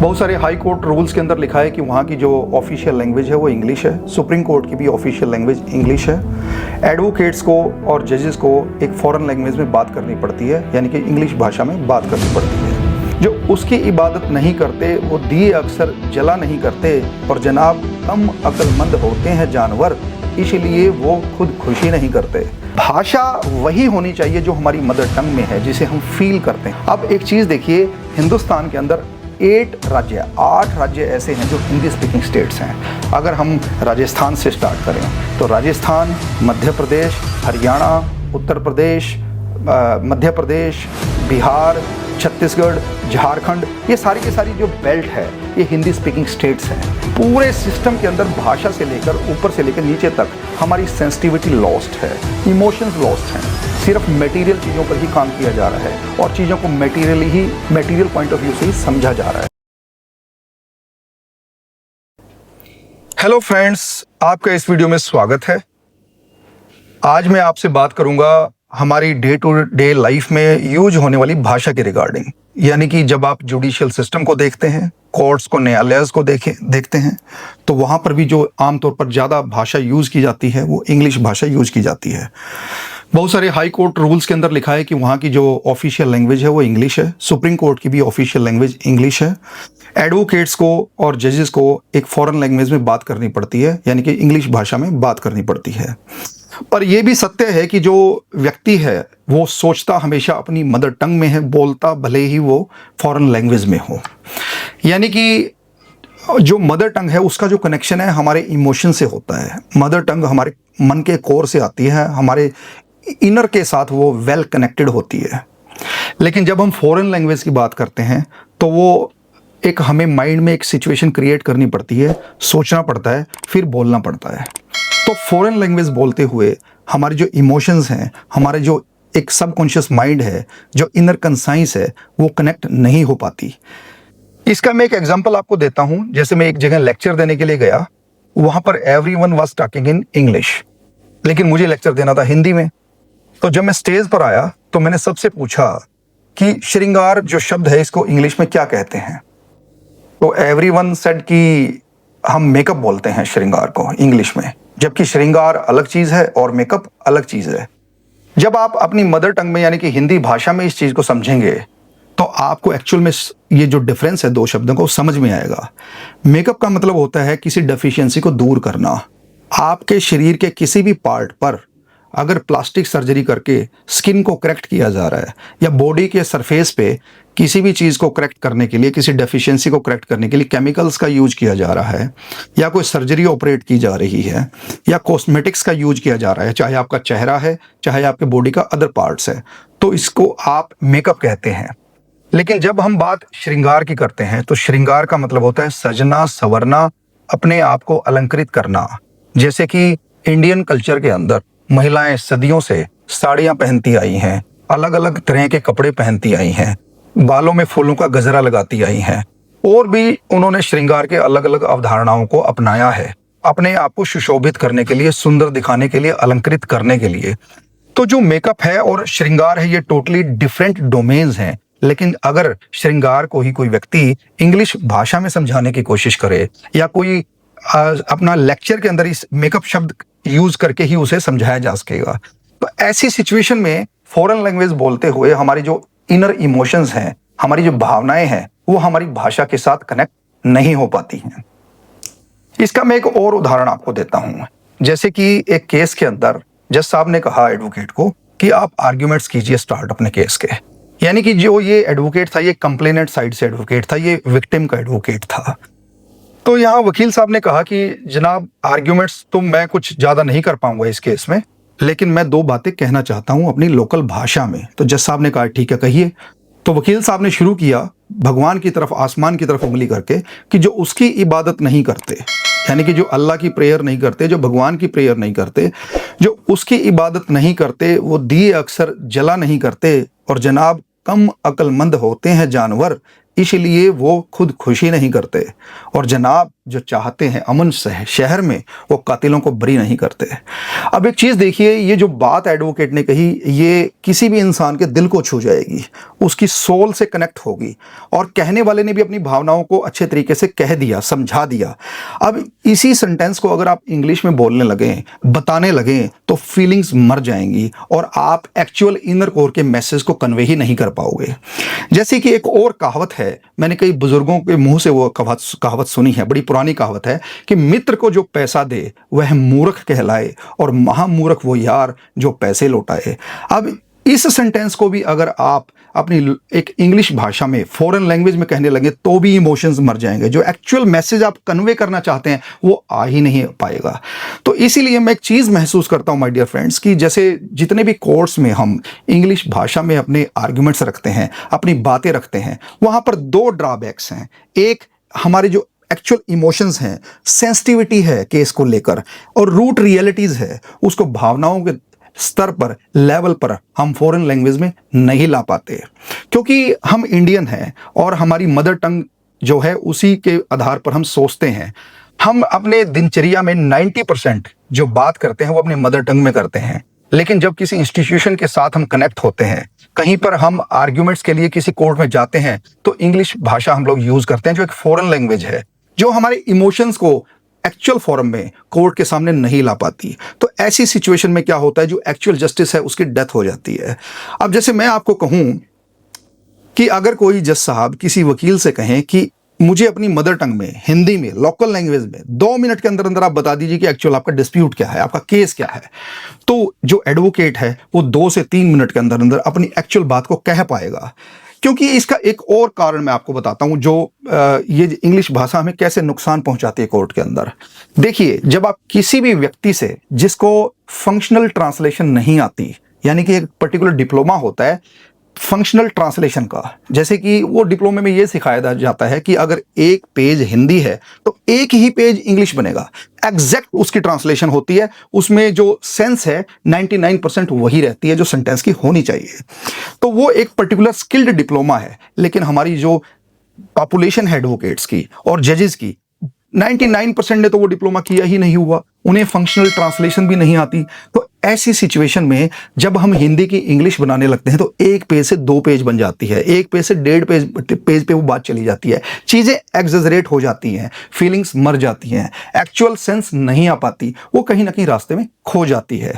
बहुत सारे high court rules के अंदर लिखा है कि वहाँ की जो ऑफिशियल लैंग्वेज है वो इंग्लिश है। सुप्रीम कोर्ट की भी ऑफिशियल लैंग्वेज इंग्लिश है। एडवोकेट्स को और जजेस को एक फॉरेन लैंग्वेज में बात करनी पड़ती है, यानी कि इंग्लिश भाषा में बात करनी पड़ती है। जो उसकी इबादत नहीं करते वो दिए अक्सर जला नहीं करते, और जनाब कम अक्लमंद होते हैं जानवर, इसलिए वो खुद खुशी नहीं करते। भाषा वही होनी चाहिए जो हमारी मदर टंग में है, जिसे हम फील करते हैं। अब एक चीज़ देखिए, हिंदुस्तान के अंदर 8 राज्य ऐसे हैं जो हिंदी स्पीकिंग स्टेट्स हैं। अगर हम राजस्थान से स्टार्ट करें तो राजस्थान, मध्य प्रदेश, हरियाणा, उत्तर प्रदेश, मध्य प्रदेश, बिहार, छत्तीसगढ़, झारखंड, ये सारी की सारी जो बेल्ट है ये हिंदी स्पीकिंग स्टेट्स हैं। पूरे सिस्टम के अंदर भाषा से लेकर ऊपर से लेकर नीचे तक हमारी सेंसिटिविटी लॉस्ट है, इमोशंस लॉस्ट हैं। सिर्फ मटेरियल चीज़ों पर ही काम किया जा रहा है और चीज़ों को मटेरियल पॉइंट ऑफ व्यू से ही समझा जा रहा है। हेलो फ्रेंड्स, आपका इस वीडियो में स्वागत है। आज मैं आपसे बात करूंगा हमारी डे टू डे लाइफ में यूज होने वाली भाषा के रिगार्डिंग, यानी कि जब आप जुडिशियल सिस्टम को देखते हैं, कोर्ट्स को, न्यायालय को देखते हैं, तो वहाँ पर भी जो आमतौर पर ज़्यादा भाषा यूज़ की जाती है वो इंग्लिश भाषा यूज़ की जाती है। बहुत सारे हाई कोर्ट रूल्स के अंदर लिखा है कि वहाँ की जो ऑफिशियल लैंग्वेज है वो इंग्लिश है। सुप्रीम कोर्ट की भी ऑफिशियल लैंग्वेज इंग्लिश है। एडवोकेट्स को और जजेस को एक फॉरेन लैंग्वेज में बात करनी पड़ती है, यानी कि इंग्लिश भाषा में बात करनी पड़ती है। पर यह भी सत्य है कि जो व्यक्ति है वो सोचता हमेशा अपनी मदर टंग में है, बोलता भले ही वो फॉरेन लैंग्वेज में हो। यानी कि जो मदर टंग है उसका जो कनेक्शन है हमारे इमोशन से होता है। मदर टंग हमारे मन के कोर से आती है, हमारे इनर के साथ वो वेल कनेक्टेड होती है। लेकिन जब हम फॉरेन लैंग्वेज की बात करते हैं तो वो एक हमें माइंड में एक सिचुएशन क्रिएट करनी पड़ती है, सोचना पड़ता है, फिर बोलना पड़ता है। तो फॉरेन लैंग्वेज बोलते हुए हमारे जो इमोशंस हैं, हमारे जो एक सबकॉन्शियस माइंड है, जो इनर कंसाइंस है, वो कनेक्ट नहीं हो पाती। इसका मैं एक एग्जांपल आपको देता हूं। जैसे मैं एक जगह लेक्चर देने के लिए गया, वहां पर everyone was talking in English, लेकिन मुझे लेक्चर देना था हिंदी में। तो जब मैं स्टेज पर आया तो मैंने सबसे पूछा कि श्रृंगार जो शब्द है इसको इंग्लिश में क्या कहते हैं। तो एवरीवन सेड कि हम मेकअप बोलते हैं श्रृंगार को इंग्लिश में, जबकि श्रृंगार अलग चीज है और मेकअप अलग चीज है। जब आप अपनी मदर टंग में यानी कि हिंदी भाषा में इस चीज को समझेंगे तो आपको एक्चुअल में ये जो डिफरेंस है दो शब्दों को समझ में आएगा। मेकअप का मतलब होता है किसी डेफिशिएंसी को दूर करना। आपके शरीर के किसी भी पार्ट पर अगर प्लास्टिक सर्जरी करके स्किन को करेक्ट किया जा रहा है, या बॉडी के सरफेस पे किसी भी चीज़ को करेक्ट करने के लिए, किसी डेफिशिएंसी को करेक्ट करने के लिए केमिकल्स का यूज किया जा रहा है, या कोई सर्जरी ऑपरेट की जा रही है, या कॉस्मेटिक्स का यूज किया जा रहा है, चाहे आपका चेहरा है, चाहे आपके बॉडी का अदर पार्ट्स है, तो इसको आप मेकअप कहते हैं। लेकिन जब हम बात श्रृंगार की करते हैं तो श्रृंगार का मतलब होता है सजना, संवरना, अपने आप को अलंकृत करना। जैसे कि इंडियन कल्चर के अंदर महिलाएं सदियों से साड़ियां पहनती आई हैं, अलग अलग तरह के कपड़े पहनती आई हैं, बालों में फूलों का गजरा लगाती आई हैं, और भी उन्होंने श्रृंगार के अलग अलग अवधारणाओं को अपनाया है, अपने आप को सुशोभित करने के लिए, सुंदर दिखाने के लिए, अलंकृत करने के लिए। तो जो मेकअप है और श्रृंगार है ये टोटली डिफरेंट डोमेन्स हैं। लेकिन अगर श्रृंगार को ही कोई व्यक्ति इंग्लिश भाषा में समझाने की कोशिश करे, या कोई अपना लेक्चर के अंदर इस मेकअप शब्द यूज करके ही उसे समझाया जा सकेगा, तो ऐसी सिचुएशन में फॉरेन लैंग्वेज बोलते हुए हमारी जो इनर इमोशंस हैं, हमारी जो भावनाएं हैं, वो हमारी भाषा के साथ कनेक्ट नहीं हो पाती हैं। इसका मैं एक और उदाहरण आपको देता हूं। जैसे कि एक केस के अंदर जज साहब ने कहा एडवोकेट को कि आप आर्ग्यूमेंट्स कीजिए स्टार्ट अपने केस के। यानी कि जो ये एडवोकेट था, ये कंप्लेनेंट साइड से एडवोकेट था, ये विक्टिम का एडवोकेट था। तो यहाँ वकील साहब ने कहा कि जनाब आर्ग्यूमेंट्स तो मैं कुछ ज़्यादा नहीं कर पाऊंगा इस केस में, लेकिन मैं 2 बातें कहना चाहता हूँ अपनी लोकल भाषा में। तो जज साहब ने कहा ठीक है कहिए। तो वकील साहब ने शुरू किया भगवान की तरफ, आसमान की तरफ उंगली करके, कि जो उसकी इबादत नहीं करते, यानी कि जो अल्लाह की प्रेयर नहीं करते, जो भगवान की प्रेयर नहीं करते, जो उसकी इबादत नहीं करते, वो दिए अक्सर जला नहीं करते, और जनाब कम अक्लमंद होते हैं जानवर, इसलिए वो खुद खुशी नहीं करते, और जनाब जो चाहते हैं अमन शहर में, वो कातिलों को बरी नहीं करते। अब एक चीज़ देखिए, ये जो बात एडवोकेट ने कही, ये किसी भी इंसान के दिल को छू जाएगी, उसकी सोल से कनेक्ट होगी, और कहने वाले ने भी अपनी भावनाओं को अच्छे तरीके से कह दिया, समझा दिया। अब इसी सेंटेंस को अगर आप इंग्लिश में बोलने लगें, बताने लगें, तो फीलिंग्स मर जाएंगी और आप एक्चुअल इनर कोर के मैसेज को कन्वे ही नहीं कर पाओगे। जैसे कि एक और कहावत है, मैंने कई बुजुर्गों के मुंह से वो कहावत सुनी है, बड़ी पुरानी कहावत है कि मित्र को जो पैसा दे वह मूर्ख कहलाए, और महामूर्ख वो यार जो पैसे लौटाए। अब इस सेंटेंस को भी अगर आप अपनी एक इंग्लिश भाषा में, फॉरेन लैंग्वेज में कहने लगे, तो भी इमोशंस मर जाएंगे। जो एक्चुअल मैसेज आप कन्वे करना चाहते हैं वो आ ही नहीं पाएगा। तो इसीलिए मैं एक चीज़ महसूस करता हूं माय डियर फ्रेंड्स, कि जैसे जितने भी कोर्ट्स में हम इंग्लिश भाषा में अपने आर्ग्यूमेंट्स रखते हैं, अपनी बातें रखते हैं, वहां पर दो ड्रॉबैक्स हैं। एक, हमारे जो एक्चुअल इमोशंस हैं, सेंसिटिविटी है केस को लेकर, और रूट रियलिटीज है, उसको भावनाओं के स्तर पर, लेवल पर हम फॉरेन लैंग्वेज में नहीं ला पाते, क्योंकि हम इंडियन हैं और हमारी मदर टंग जो है उसी के आधार पर हम सोचते हैं। हम अपने दिनचर्या में 90% जो बात करते हैं वो अपनी मदर टंग में करते हैं, लेकिन जब किसी इंस्टीट्यूशन के साथ हम कनेक्ट होते हैं, कहीं पर हम आर्ग्यूमेंट्स के लिए किसी कोर्ट में जाते हैं, तो इंग्लिश भाषा हम लोग यूज करते हैं, जो एक फॉरेन लैंग्वेज है, जो हमारे इमोशंस को एक्चुअल फॉर्म में कोर्ट के सामने नहीं ला पाती। तो ऐसी सिचुएशन में क्या होता है, जो एक्चुअल जस्टिस है उसकी डेथ हो जाती है। अब जैसे मैं आपको कहूं कि अगर कोई जज साहब किसी वकील से कहें कि मुझे अपनी मदर टंग में, हिंदी में, लोकल लैंग्वेज में 2 मिनट के अंदर अंदर आप बता दीजिए कि एक्चुअल आपका डिस्प्यूट क्या है, आपका केस क्या है, तो जो एडवोकेट है वो 2 से 3 मिनट के अंदर अंदर अपनी एक्चुअल बात को कह पाएगा। क्योंकि इसका एक और कारण मैं आपको बताता हूं, जो ये इंग्लिश भाषा हमें कैसे नुकसान पहुंचाती है कोर्ट के अंदर। देखिए, जब आप किसी भी व्यक्ति से, जिसको फंक्शनल ट्रांसलेशन नहीं आती, यानी कि एक पर्टिकुलर डिप्लोमा होता है फंक्शनल ट्रांसलेशन का, जैसे कि वो डिप्लोमे में ये सिखाया जाता है कि अगर एक पेज हिंदी है तो एक ही पेज इंग्लिश बनेगा, एग्जैक्ट उसकी ट्रांसलेशन होती है, उसमें जो सेंस है 99% वही रहती है जो सेंटेंस की होनी चाहिए। तो वो एक पर्टिकुलर स्किल्ड डिप्लोमा है। लेकिन हमारी जो पॉपुलेशन है एडवोकेट्स की और जजेस की, 99% ने तो वो डिप्लोमा किया ही नहीं हुआ, उन्हें फंक्शनल ट्रांसलेशन भी नहीं आती। तो ऐसी सिचुएशन में जब हम हिंदी की इंग्लिश बनाने लगते हैं तो एक पेज से 2 पेज बन जाती है, एक पेज से 1.5 पेज पे वो बात चली जाती है, चीजें एग्जेजरेट हो जाती हैं, फीलिंग्स मर जाती हैं, एक्चुअल सेंस नहीं आ पाती, वो कहीं ना कहीं रास्ते में खो जाती है।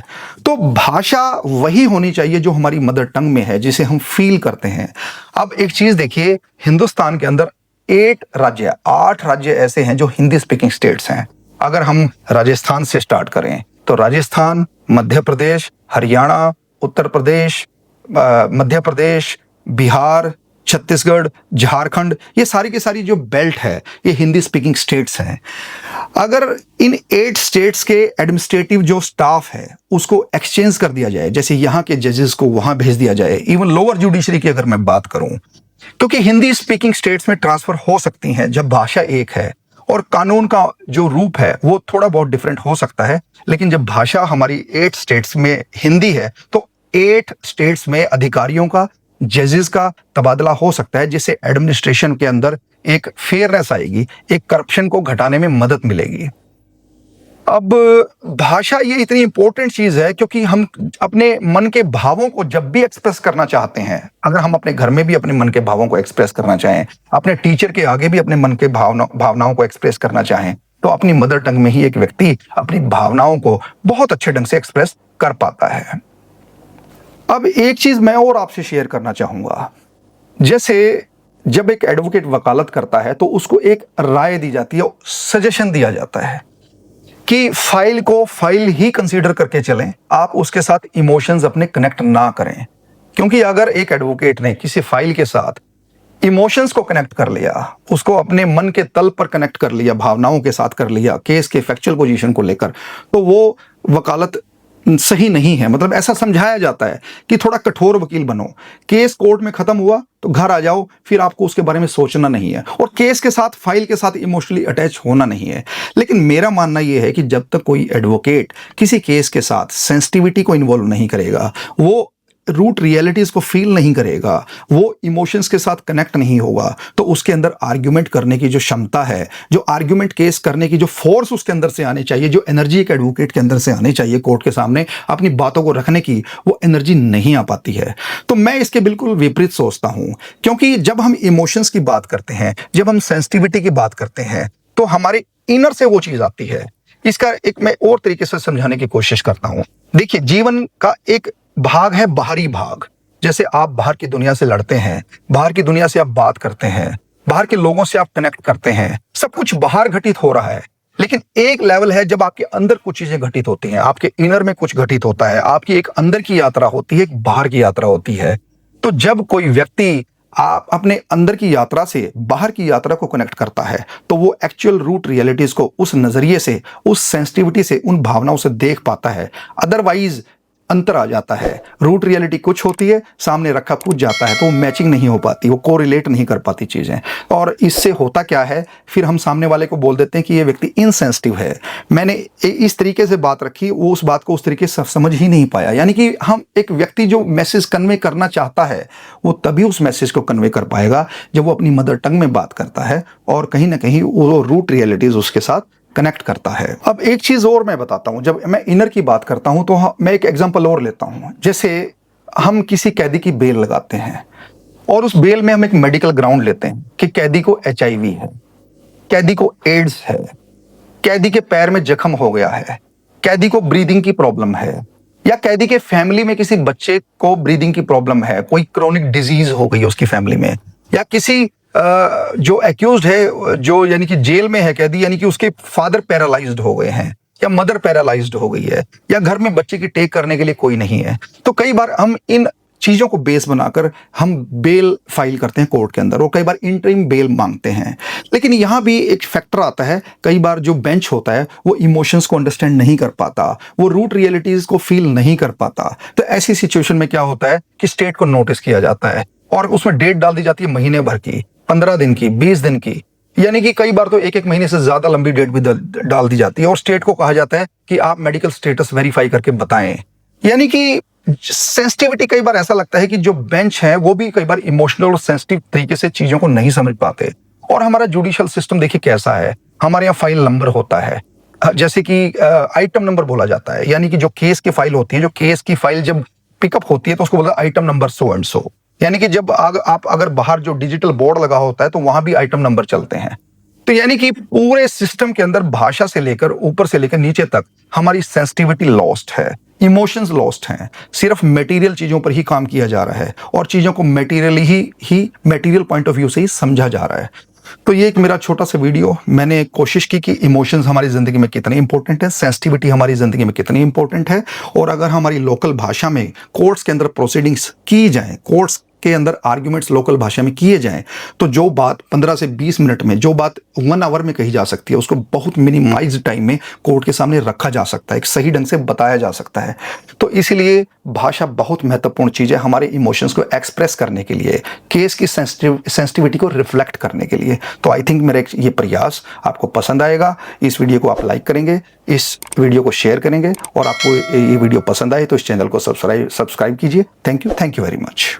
तो भाषा वही होनी चाहिए जो हमारी मदर टंग में है, जिसे हम फील करते हैं। अब एक चीज देखिए, हिंदुस्तान के अंदर 8 राज्य ऐसे हैं जो हिंदी स्पीकिंग स्टेट्स हैं। अगर हम राजस्थान से स्टार्ट करें तो राजस्थान, मध्य प्रदेश, हरियाणा, उत्तर प्रदेश, मध्य प्रदेश, बिहार, छत्तीसगढ़, झारखंड, ये सारी की सारी जो बेल्ट है ये हिंदी स्पीकिंग स्टेट्स हैं। अगर इन 8 स्टेट्स के एडमिनिस्ट्रेटिव जो स्टाफ है उसको एक्सचेंज कर दिया जाए, जैसे यहाँ के जजेस को वहां भेज दिया जाए, इवन लोअर जुडिशरी की अगर मैं बात करूं, क्योंकि हिंदी स्पीकिंग स्टेट्स में ट्रांसफर हो सकती हैं जब भाषा एक है, और कानून का जो रूप है वो थोड़ा बहुत डिफरेंट हो सकता है, लेकिन जब भाषा हमारी 8 स्टेट्स में हिंदी है तो 8 स्टेट्स में अधिकारियों का, जजेस का तबादला हो सकता है, जिससे एडमिनिस्ट्रेशन के अंदर एक फेयरनेस आएगी, एक करप्शन को घटाने में मदद मिलेगी। अब भाषा ये इतनी इंपॉर्टेंट चीज है क्योंकि हम अपने मन के भावों को जब भी एक्सप्रेस करना चाहते हैं, अगर हम अपने घर में भी अपने मन के भावों को एक्सप्रेस करना चाहें, अपने टीचर के आगे भी अपने मन के भावनाओं को एक्सप्रेस करना चाहें, तो अपनी मदर टंग में ही एक व्यक्ति अपनी भावनाओं को बहुत अच्छे ढंग से एक्सप्रेस कर पाता है। अब एक चीज मैं और आपसे शेयर करना चाहूंगा, जैसे जब एक एडवोकेट वकालत करता है तो उसको एक राय दी जाती है, सजेशन दिया जाता है कि फाइल को फाइल ही कंसीडर करके चलें, आप उसके साथ इमोशंस अपने कनेक्ट ना करें। क्योंकि अगर एक एडवोकेट ने किसी फाइल के साथ इमोशंस को कनेक्ट कर लिया, उसको अपने मन के तल पर कनेक्ट कर लिया, भावनाओं के साथ कर लिया, केस के फैक्चुअल पोजीशन को लेकर, तो वो वकालत सही नहीं है। मतलब ऐसा समझाया जाता है कि थोड़ा कठोर वकील बनो, केस कोर्ट में खत्म हुआ तो घर आ जाओ, फिर आपको उसके बारे में सोचना नहीं है, और केस के साथ, फाइल के साथ इमोशनली अटैच होना नहीं है। लेकिन मेरा मानना यह है कि जब तक कोई एडवोकेट किसी केस के साथ सेंसिटिविटी को इन्वॉल्व नहीं करेगा, वो रूट रियलिटीज को फील नहीं करेगा, वो इमोशंस के साथ कनेक्ट नहीं होगा, तो उसके अंदर आर्ग्यूमेंट करने की जो क्षमता है, जो आर्ग्यूमेंट केस करने की जो फोर्स उसके अंदर से आने चाहिए, जो एनर्जी एक एडवोकेट के अंदर से आने चाहिए कोर्ट के सामने अपनी बातों को रखने की, वो एनर्जी नहीं आ पाती है। तो मैं इसके बिल्कुल विपरीत सोचता हूं, क्योंकि जब हम इमोशंस की बात करते हैं, जब हम सेंसिटिविटी की बात करते हैं, तो हमारे इनर से वो चीज आती है। इसका एक मैं और तरीके से समझाने की कोशिश करता हूं। देखिए, जीवन का एक भाग है बाहरी भाग। जैसे आप बाहर की दुनिया से लड़ते हैं, बाहर की दुनिया से आप बात करते हैं, बाहर के लोगों से आप कनेक्ट करते हैं, सब कुछ बाहर घटित हो रहा है। लेकिन एक लेवल है जब आपके अंदर कुछ चीजें घटित होती हैं, आपके इनर में कुछ घटित होता है, आपकी एक अंदर की यात्रा होती है, एक बाहर की यात्रा होती है। तो जब कोई व्यक्ति आप अपने अंदर की यात्रा से बाहर की यात्रा को कनेक्ट करता है, तो वो एक्चुअल रूट रियलिटीज को उस नजरिए से, उस सेंसिटिविटी से, उन भावनाओं से देख पाता है। अदरवाइज अंतर आ जाता है। रूट रियलिटी कुछ होती है, सामने रखा कुछ जाता है, तो वो मैचिंग नहीं हो पाती, वो कोरिलेट नहीं कर पाती चीजें। और इससे होता क्या है, फिर हम सामने वाले को बोल देते हैं कि ये व्यक्ति इनसेंसिटिव है। मैंने इस तरीके से बात रखी, वो उस बात को उस तरीके से समझ ही नहीं पाया। यानी कि हम एक व्यक्ति जो मैसेज कन्वे करना चाहता है, वो तभी उस मैसेज को कन्वे कर पाएगा जब वो अपनी मदर टंग में बात करता है और कहीं ना कहीं वो रूट रियलिटीज उसके साथ कनेक्ट करता है। अब एक चीज और मैं बताता हूं, जब मैं इनर की बात करता हूं तो मैं एक एग्जांपल और लेता हूं। जैसे हम किसी कैदी की बेल लगाते हैं और उस बेल में हम एक मेडिकल ग्राउंड लेते हैं कि कैदी को HIV है, कैदी को एड्स है, कैदी के पैर में जख्म हो गया है, कैदी को ब्रीदिंग की प्रॉब्लम है, या कैदी के फैमिली में किसी बच्चे को ब्रीदिंग की प्रॉब्लम है, कोई क्रोनिक डिजीज हो गई है उसकी फैमिली में, या किसी जो एक्यूज्ड है, जो यानी कि जेल में है कैदी, यानी कि उसके फादर पैरालाइज्ड हो गए हैं या मदर पैरालाइज्ड हो गई है, या घर में बच्चे की टेक करने के लिए कोई नहीं है। तो कई बार हम इन चीजों को बेस बनाकर हम बेल फाइल करते हैं कोर्ट के अंदर, और कई बार इंटरिम बेल मांगते हैं। लेकिन यहां भी एक फैक्टर आता है, कई बार जो बेंच होता है वो इमोशंस को अंडरस्टैंड नहीं कर पाता, वो रूट रियलिटीज को फील नहीं कर पाता। तो ऐसी सिचुएशन में क्या होता है कि स्टेट को नोटिस किया जाता है और उसमें डेट डाल दी जाती है महीने भर की, 15 दिन की, 20 दिन की, यानी कि कई बार तो एक महीने से ज्यादा लंबी डेट भी डाल दी जाती है। और स्टेट को कहा जाता है कि आप मेडिकल स्टेटस वेरीफाई करके बताएं। यानी कि सेंसिटिविटी, कई बार ऐसा लगता है कि जो बेंच है वो भी कई बार इमोशनल और सेंसिटिव तरीके से चीजों को नहीं समझ पाते। और हमारा जुडिशियल सिस्टम देखिए कैसा है, हमारे यहाँ फाइल नंबर होता है, जैसे कि आइटम नंबर बोला जाता है, यानी कि जो केस की फाइल होती है, जो केस की फाइल जब पिकअप होती है तो उसको बोलता है item number so and so. यानी कि जब आप अगर बाहर जो डिजिटल बोर्ड लगा होता है तो वहां भी आइटम नंबर चलते हैं। तो यानी कि पूरे सिस्टम के अंदर भाषा से लेकर ऊपर से लेकर नीचे तक हमारी सेंसिटिविटी लॉस्ट है, इमोशंस लॉस्ट हैं। सिर्फ मटेरियल चीजों पर ही काम किया जा रहा है और चीजों को मटेरियल पॉइंट ऑफ व्यू से ही समझा जा रहा है। तो ये एक मेरा छोटा सा वीडियो, मैंने कोशिश की कि इमोशंस हमारी जिंदगी में कितने इंपॉर्टेंट है, सेंसिटिविटी हमारी जिंदगी में कितनी इंपॉर्टेंट है, और अगर हमारी लोकल भाषा में कोर्ट्स के अंदर प्रोसीडिंग्स की जाए, कोर्ट्स के अंदर आर्ग्यूमेंट्स लोकल भाषा में किए जाएं, तो जो बात 15 से 20 मिनट में, जो बात 1 आवर में कही जा सकती है, उसको बहुत मिनिमाइज्ड टाइम में कोर्ट के सामने रखा जा सकता है, एक सही ढंग से बताया जा सकता है। तो इसलिए भाषा बहुत महत्वपूर्ण चीज़ है हमारे इमोशंस को एक्सप्रेस करने के लिए, केस की सेंसिटिविटी को रिफ्लेक्ट करने के लिए। तो आई थिंक मेरा ये प्रयास आपको पसंद आएगा। इस वीडियो को आप लाइक करेंगे, इस वीडियो को शेयर करेंगे, और आपको ये वीडियो पसंद आए तो इस चैनल को सब्सक्राइब कीजिए। Thank you very much.